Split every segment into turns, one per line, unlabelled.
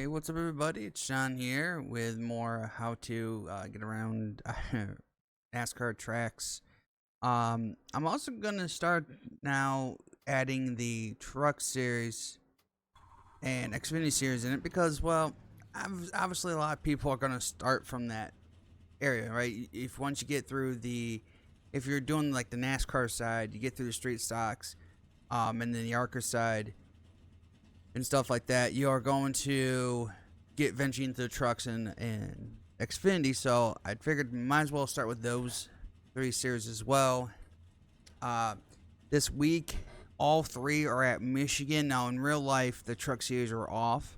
Hey, what's up, everybody? It's Sean here with more how to get around NASCAR tracks. I'm also gonna start now adding the Truck Series and Xfinity Series in it because, well, obviously a lot of people are gonna start from that area, right? If once you get through if you're doing like the NASCAR side, you get through the street stocks, and then the ARCA side and stuff like that, you are going to get venturing into the trucks and Xfinity. So I figured might as well start with those three series as well. This week, all three are at Michigan. Now, in real life, the truck series are off,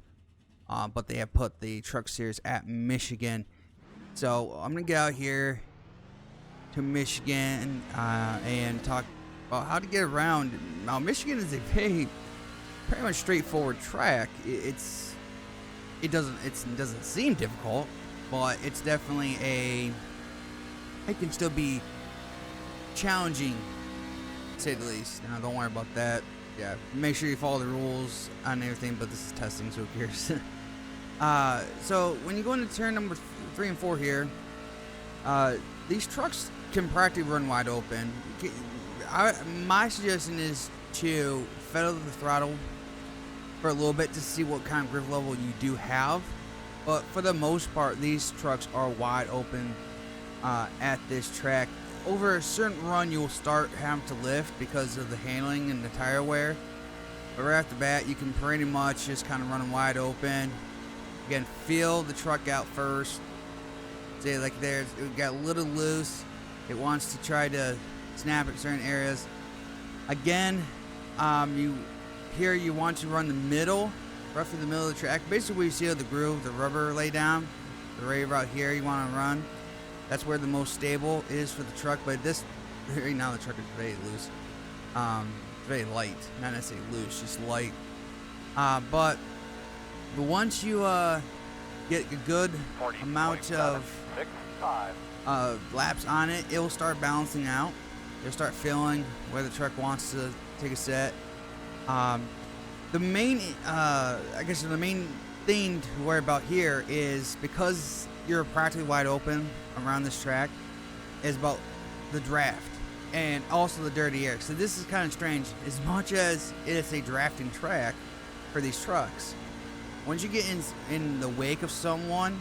but they have put the truck series at Michigan. So I'm gonna get out here to Michigan and talk about how to get around. Now, Michigan is a pretty much straightforward track. It doesn't seem difficult, but it's definitely it can still be challenging, to say the least. Now, don't worry about that. Yeah, make sure you follow the rules on everything, but this is testing, so who cares? So when you go into turn number 3 and 4 here, these trucks can practically run wide open. My suggestion is to feather the throttle for a little bit to see what kind of grip level you do have, but for the most part, these trucks are wide open at this track. Over a certain run, you'll start having to lift because of the handling and the tire wear, but right off the bat, you can pretty much just kind of run them wide open. Again, feel the truck out first. Say like it got a little loose, it wants to try to snap at certain areas. Again, you want to run the middle, roughly the middle of the track. Basically where you see the groove, the rubber lay down, the rave out here you want to run. That's where the most stable is for the truck, but right now the truck is very loose. Very light, not necessarily loose, just light. But once you get a good amount of laps on it, it will start balancing out. You'll start feeling where the truck wants to take a set. The main thing to worry about here is, because you're practically wide open around this track, is about the draft and also the dirty air. So this is kind of strange. As much as it is a drafting track for these trucks, once you get in the wake of someone,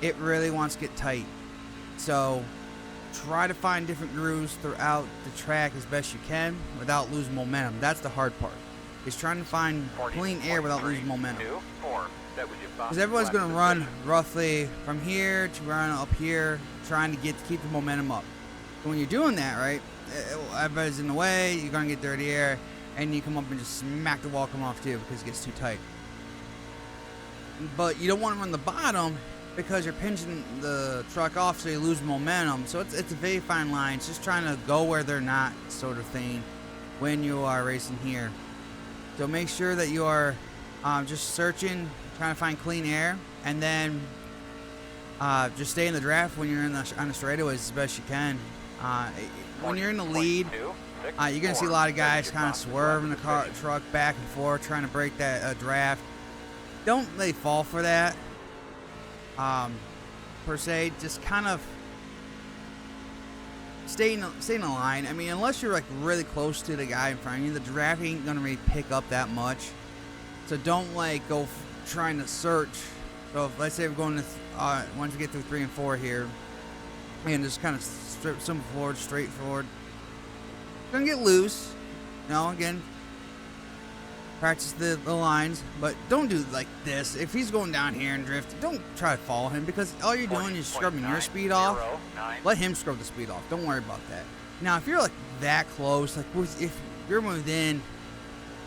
it really wants to get tight. So try to find different grooves throughout the track as best you can without losing momentum. That's the hard part, is trying to find clean air without losing momentum. Because everyone's going to run roughly from here to run up here, trying to keep the momentum up. So when you're doing that, right, everybody's in the way, you're going to get dirty air, and you come up and just smack the wall, come off too, because it gets too tight. But you don't want to run the bottom, because you're pinching the truck off, so you lose momentum. So it's a very fine line. It's just trying to go where they're not, sort of thing, when you are racing here. So make sure that you are just searching, trying to find clean air, and then just stay in the draft when you're on the straightaways as best you can. When you're in the lead, you're gonna see a lot of guys kind of swerving the truck back and forth, trying to break that draft. Don't really fall for that. Per se, just kind of stay in the line. I mean, unless you're like really close to the guy in front of you, the draft ain't gonna really pick up that much. So don't like go trying to search. So if, let's say we're going to once we get through 3 and 4 here, and just kind of straight forward. Gonna get loose. Again, practice the lines, but don't do like this. If he's going down here and drift, don't try to follow him, because all you're doing is scrubbing your speed off. Let him scrub the speed off. Don't worry about that. Now, if you're like that close, like if you're within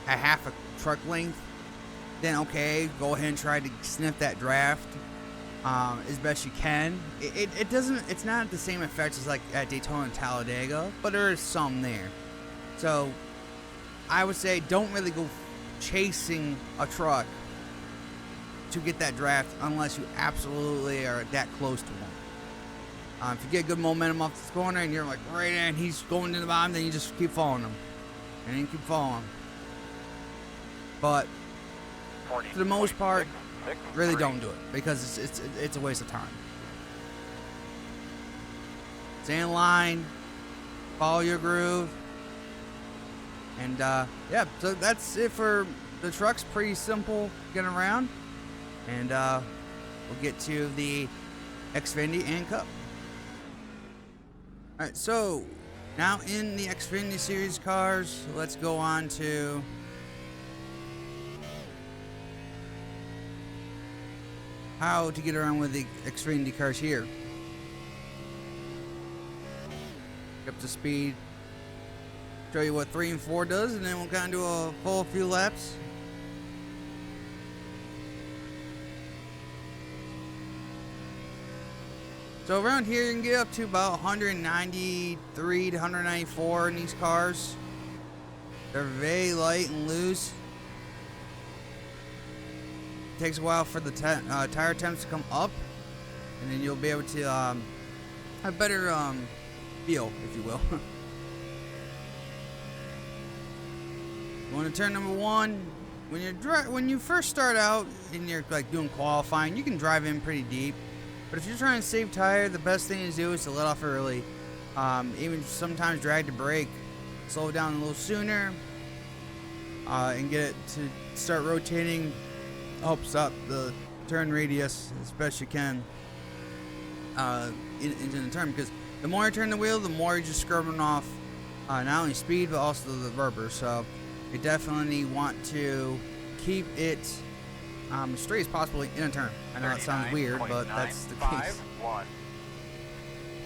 a half a truck length, then okay, go ahead and try to sniff that draft as best you can. It's not the same effect as like at Daytona and Talladega, but there is some there. So I would say don't really go chasing a truck to get that draft unless you absolutely are that close to one. If you get good momentum off this corner and you're like right in, he's going to the bottom, then you just keep following him, and then you keep following him. But for the most part, really don't do it because it's a waste of time. Stay in line, follow your groove, and yeah. So that's it for the trucks. Pretty simple getting around, and we'll get to the Xfinity and Cup. All right, so now in the Xfinity Series cars, let's go on to how to get around with the Xfinity cars here. Up to speed, show you what 3 and 4 does, and then we'll kind of do a full few laps. So around here you can get up to about 193 to 194 in these cars. They're very light and loose. It takes a while for the tire temps to come up, and then you'll be able to have a better feel, if you will. Going to turn number 1. When you first start out and you're like doing qualifying, you can drive in pretty deep. But if you're trying to save tire, the best thing to do is to let off early. Even sometimes drag the brake, slow it down a little sooner, and get it to start rotating. Helps up the turn radius as best you can into the turn, because the more you turn the wheel, the more you're just scrubbing off not only speed but also the rubber. So you definitely want to keep it as straight as possible in a turn. I know it sounds weird, but that's the case.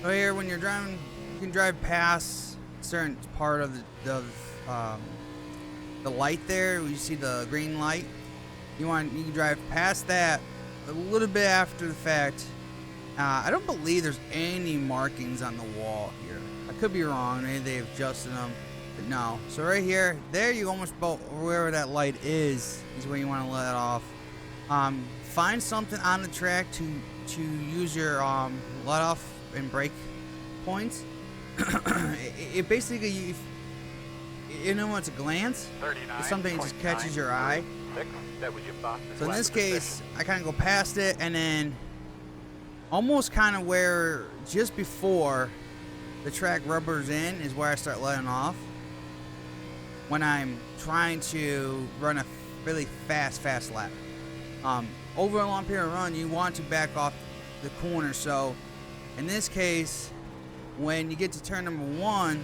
So here, when you're driving, you can drive past a certain part of the light there. You see the green light. You can drive past that a little bit after the fact. I don't believe there's any markings on the wall here. I could be wrong. Maybe they've adjusted them, but no. So right here, there you almost about wherever that light is where you want to let it off. Find something on the track to use your let off and brake points. It basically, you know, it's a glance. It's something that just catches your eye. So in this case, I kind of go past it, and then almost kind of where just before the track rubbers in is where I start letting off when I'm trying to run a really fast lap. Over a long period of run, you want to back off the corner. So in this case, when you get to turn number 1,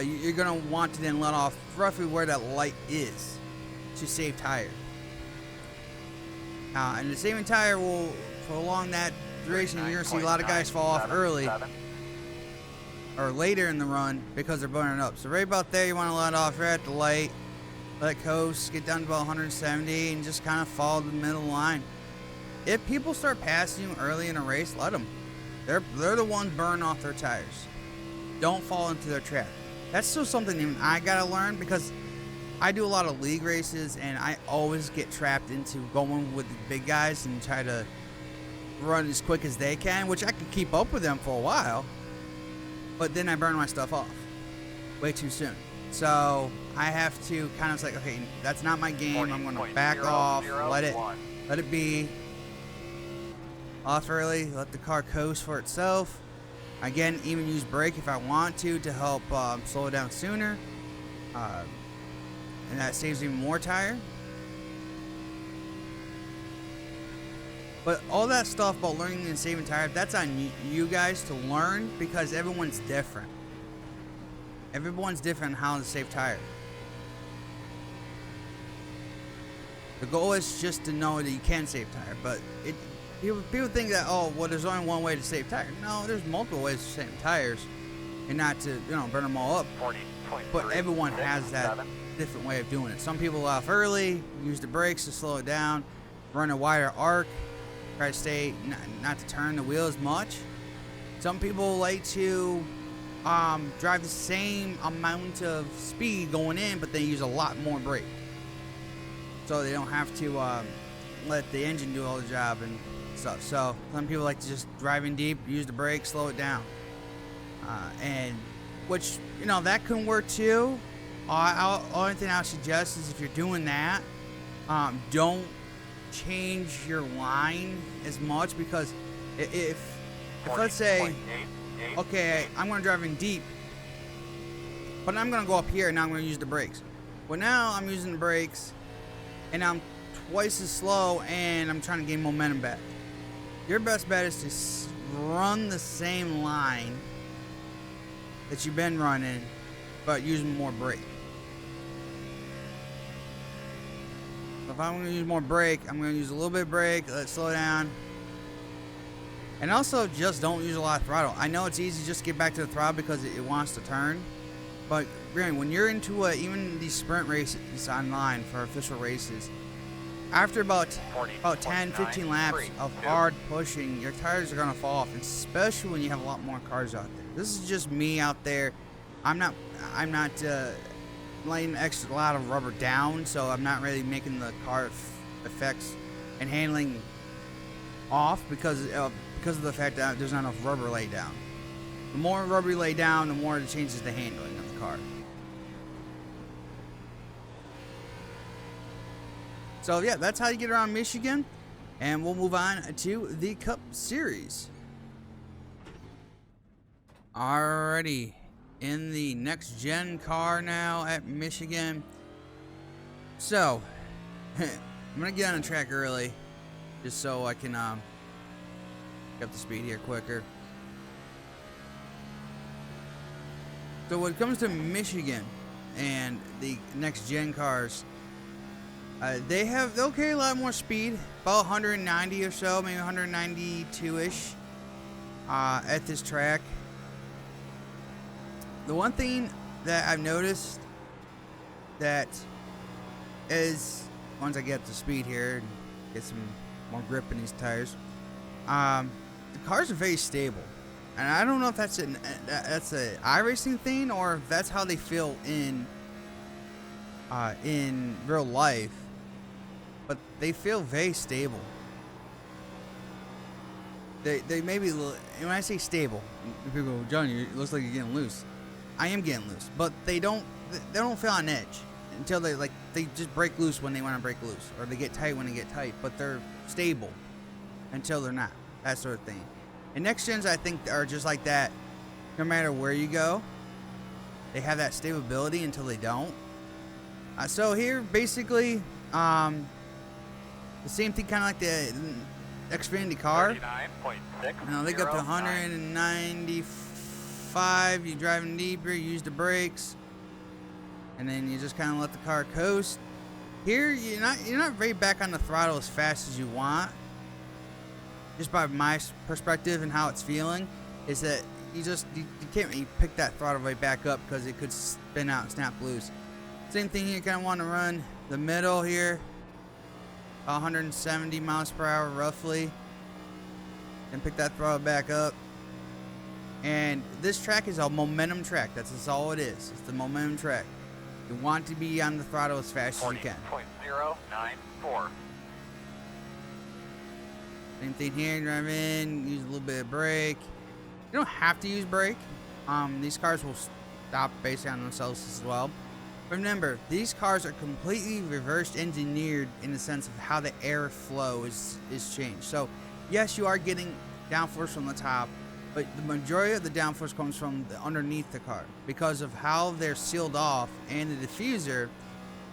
you're going to want to then let off roughly where that light is to save tire. And the saving tire will prolong that duration. You're going to see a lot of guys fall off early or later in the run because they're burning up. So right about there, you want to let off right at the light, let it coast, get down to about 170, and just kind of follow the middle line. If people start passing you early in a race, let them. They're the ones burning off their tires. Don't fall into their trap. That's still something even I gotta learn, because I do a lot of league races and I always get trapped into going with the big guys and try to run as quick as they can, which I can keep up with them for a while, but then I burn my stuff off way too soon. So I have to kind of say, okay, that's not my game. I'm gonna back off, let it be. Off early, let the car coast for itself. Again, even use brake if I want to help slow it down sooner. And that saves even more tire. But all that stuff about learning and saving tire, that's on you guys to learn, because everyone's different. Everyone's different on how to save tire. The goal is just to know that you can save tire, but people think that, oh, well, there's only one way to save tires. No, there's multiple ways to save tires, and not to, burn them all up. But everyone has that different way of doing it. Some people off early, use the brakes to slow it down, run a wider arc, try to stay, not to turn the wheel as much. Some people like to drive the same amount of speed going in, but they use a lot more brake, so they don't have to let the engine do all the job and stuff. So some people like to just drive in deep, use the brake, slow it down, and which that can work too. only thing I'll suggest is if you're doing that, don't change your line as much, because if let's say, okay, I'm going to drive in deep, but I'm going to go up here and now I'm going to use the brakes. Well, now I'm using the brakes and I'm twice as slow and I'm trying to gain momentum back. Your best bet is to run the same line that you've been running, but using more brake. So if I'm going to use more brake, I'm going to use a little bit of brake, let it slow down. And also, just don't use a lot of throttle. I know it's easy just to get back to the throttle because it wants to turn. But when you're into even these sprint races online for official races, after about 10, 15 laps of hard pushing, your tires are going to fall off, especially when you have a lot more cars out there. This is just me out there. I'm not laying extra lot of rubber down, so I'm not really making the car effects and handling off because of the fact that there's not enough rubber laid down. The more rubber you lay down, the more it changes the handling of the car. So yeah, that's how you get around Michigan, and we'll move on to the Cup Series. Alrighty, in the next gen car now at Michigan. So I'm gonna get on the track early, just so I can get up to speed here quicker. So when it comes to Michigan and the next gen cars, they'll carry a lot more speed, about 190 or so, maybe 192-ish at this track. The one thing that I've noticed that is, once I get up to speed here and get some more grip in these tires, the cars are very stable. And I don't know if that's a iRacing thing or if that's how they feel in real life, but they feel very stable. They may be, when I say stable, people go, John, it looks like you're getting loose. I am getting loose, but they don't feel on edge until they just break loose when they want to break loose, or they get tight when they get tight, but they're stable until they're not, that sort of thing. And next gens, I think, are just like that. No matter where you go, they have that stability until they don't. So here, basically, the same thing, kind of like the Xfinity car. They go up to 195. You're driving deeper, you use the brakes, and then you just kind of let the car coast. Here, you're not very back on the throttle as fast as you want. Just by my perspective and how it's feeling, is that you can't really pick that throttle right back up because it could spin out and snap loose. Same thing here, you kind of want to run the middle here, 170 miles per hour roughly, and pick that throttle back up. And this track is a momentum track. That's all it is. It's the momentum track. You want to be on the throttle as fast as you can.
40.094.
Same thing here, drive in, use a little bit of brake. You don't have to use brake. These cars will stop basically on themselves as well. Remember, these cars are completely reverse engineered in the sense of how the airflow is changed. So yes, you are getting downforce from the top, but the majority of the downforce comes from underneath the car. Because of how they're sealed off and the diffuser,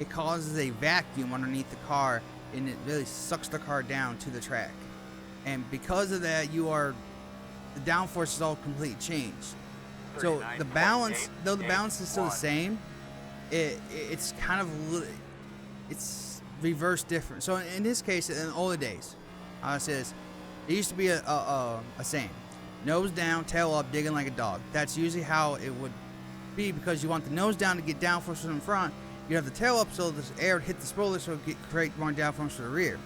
it causes a vacuum underneath the car, and it really sucks the car down to the track. And because of that, the downforce is all completely changed. So the balance, though the balance is still the same, it's kind of, it's reverse different. So in this case, in the older days, it used to be a saying, nose down, tail up, digging like a dog. That's usually how it would be, because you want the nose down to get downforce from the front. You have the tail up so the air would hit the spoiler, so it create more downforce to the rear.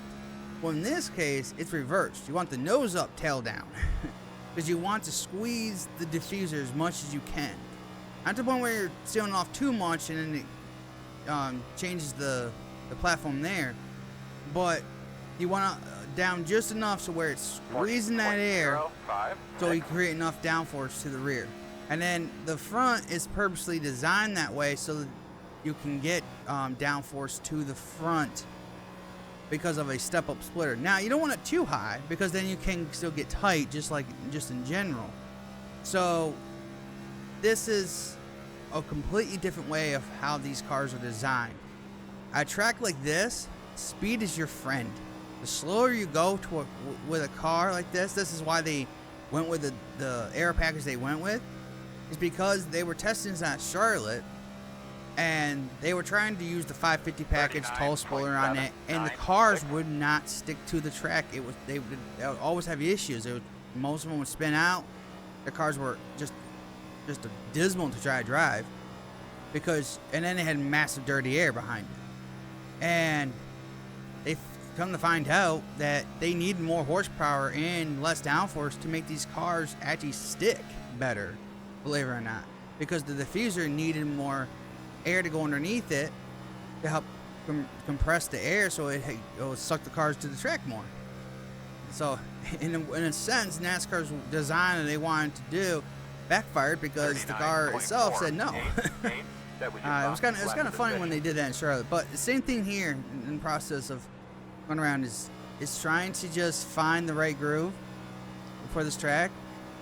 Well, in this case, it's reversed. You want the nose up, tail down, because you want to squeeze the diffuser as much as you can. Not to the point where you're sealing off too much and then it changes the platform there, but you want to down just enough so where it's squeezing that air, so you create enough downforce to the rear. And then the front is purposely designed that way so that you can get downforce to the front because of a step-up splitter. Now, you don't want it too high because then you can still get tight, just in general. So this is a completely different way of how these cars are designed. At a track like this, speed is your friend. The slower you go with a car like this is why they went with the air package they went with, is because they were testing this at Charlotte, and they were trying to use the 550 package tall spoiler on it, and the cars would not stick to the track. They would always have issues. Most of them would spin out. The cars were just dismal to try to drive, and then they had massive dirty air behind it, and they come to find out that they need more horsepower and less downforce to make these cars actually stick better, believe it or not, because the diffuser needed more air to go underneath it to help compress the air so it would suck the cars to the track more. So in a sense, NASCAR's design that they wanted to do backfired because the car itself said no. It was kind of funny when they did that in Charlotte. But the same thing here in the process of going around is trying to just find the right groove for this track.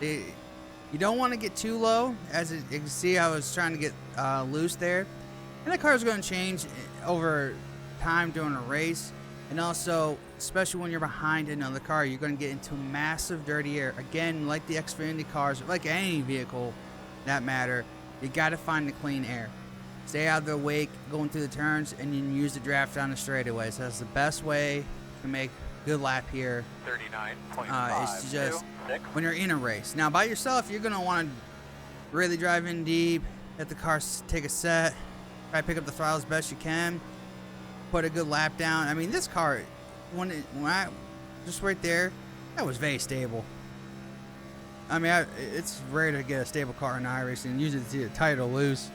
You don't want to get too low. As you can see, I was trying to get loose there. And the car is going to change over time during a race. And also, especially when you're behind another car, you're going to get into massive dirty air. Again, like the Xfinity cars, like any vehicle that matter, you got to find the clean air. Stay out of the wake going through the turns, and you can use the draft on the straightaway. So that's the best way to make a good lap here.
39.5.
Is to just when you're in a race. Now, by yourself, you're going to want to really drive in deep, let the car take a set, try to pick up the throttle as best you can, put a good lap down. I mean, this car, when I just right there, that was very stable. I mean, it's rare to get a stable car in iRacing. Usually it's either tight or loose.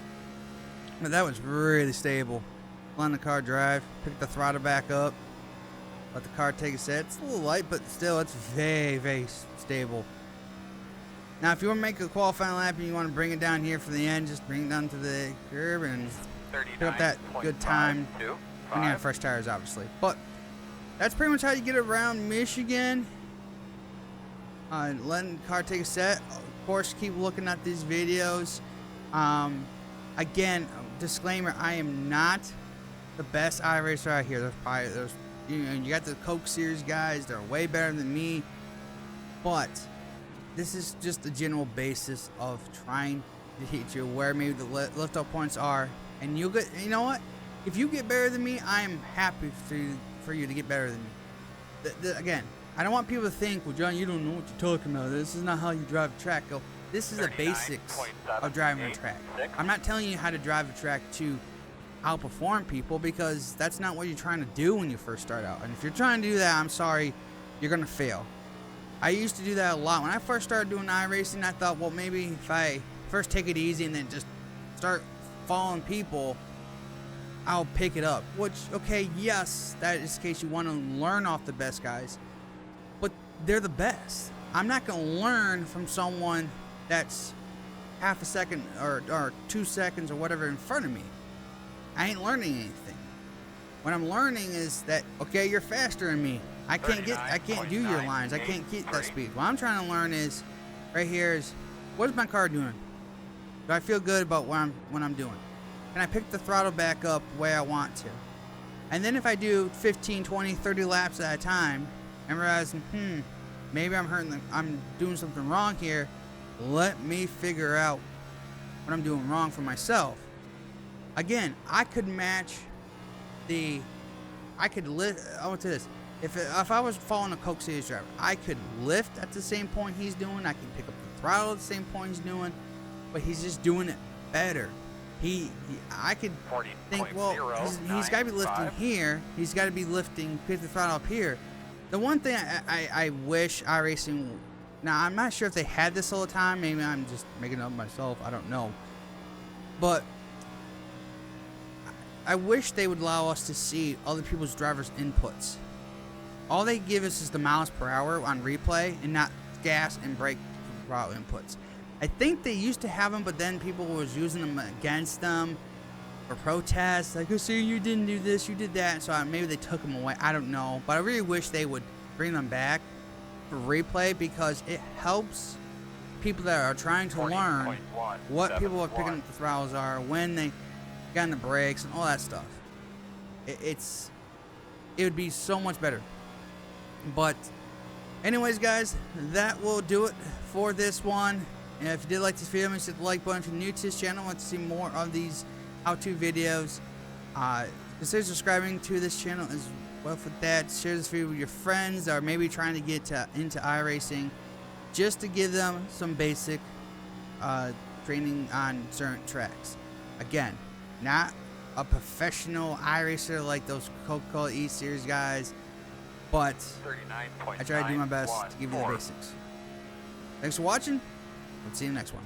But that was really stable. Letting the car drive, pick the throttle back up, let the car take a set. It's a little light, but still, it's very, very stable. Now, if you want to make a qualifying lap and you want to bring it down here for the end, just bring it down to the curb and pick up that good time when you have fresh tires, obviously. But that's pretty much how you get around Michigan. Letting the car take a set. Of course, keep looking at these videos. Again, disclaimer: I am not the best iRacer out here. You got the Coke Series guys; they're way better than me. But this is just the general basis of trying to teach you where maybe the lift-off points are, and you'll get. You know what? If you get better than me, I am happy for you to get better than me. Again, I don't want people to think, well, John, you don't know what you're talking about. This is not how you drive a track. Go. This is the basics of driving a track. I'm not telling you how to drive a track to outperform people, because that's not what you're trying to do when you first start out. And if you're trying to do that, I'm sorry, you're going to fail. I used to do that a lot. When I first started doing iRacing, I thought, well, maybe if I first take it easy and then just start following people, I'll pick it up. Which, okay, yes, that is the case. You want to learn off the best guys, but they're the best. I'm not going to learn from someone that's half a second or 2 seconds or whatever in front of me. I ain't learning anything. What I'm learning is that, okay, you're faster than me. I can't do your lines. I can't keep that speed. What I'm trying to learn is, right here is, what is my car doing? Do I feel good about what I'm doing? Can I pick the throttle back up the way I want to? And then if I do 15, 20, 30 laps at a time and realize, maybe I'm doing something wrong here, let me figure out what I'm doing wrong for myself. Again, I could match I want to this. If I was following a Coke Series driver, I could lift at the same point he's doing. I can pick up the throttle at the same point he's doing, but he's just doing it better. I could think, well, he's got to be lifting here. He's got to be lifting, pick the throttle up here. The one thing I wish iRacing, now I'm not sure if they had this all the time. Maybe I'm just making it up myself. I don't know. But I wish they would allow us to see other people's drivers' inputs. All they give us is the miles per hour on replay and not gas and brake throttle inputs. I think they used to have them, but then people was using them against them. or protests, like, oh, see, you didn't do this, you did that. So maybe they took them away. I don't know, but I really wish they would bring them back for replay, because it helps people that are trying to learn what people are picking up the throttles are, when they got in the brakes and all that stuff. It would be so much better. But anyways, guys, that will do it for this one. And if you did like this video, make sure to hit the like button. If you're new to this channel and want to see more of these how-to videos, consider subscribing to this channel as well. For that, share this video with your friends that are maybe trying to get into iRacing, just to give them some basic training on certain tracks. Again, not a professional iRacer like those Coca-Cola E-Series guys, but I try to do my best to give you the basics. Thanks for watching. Let's see you in the next one.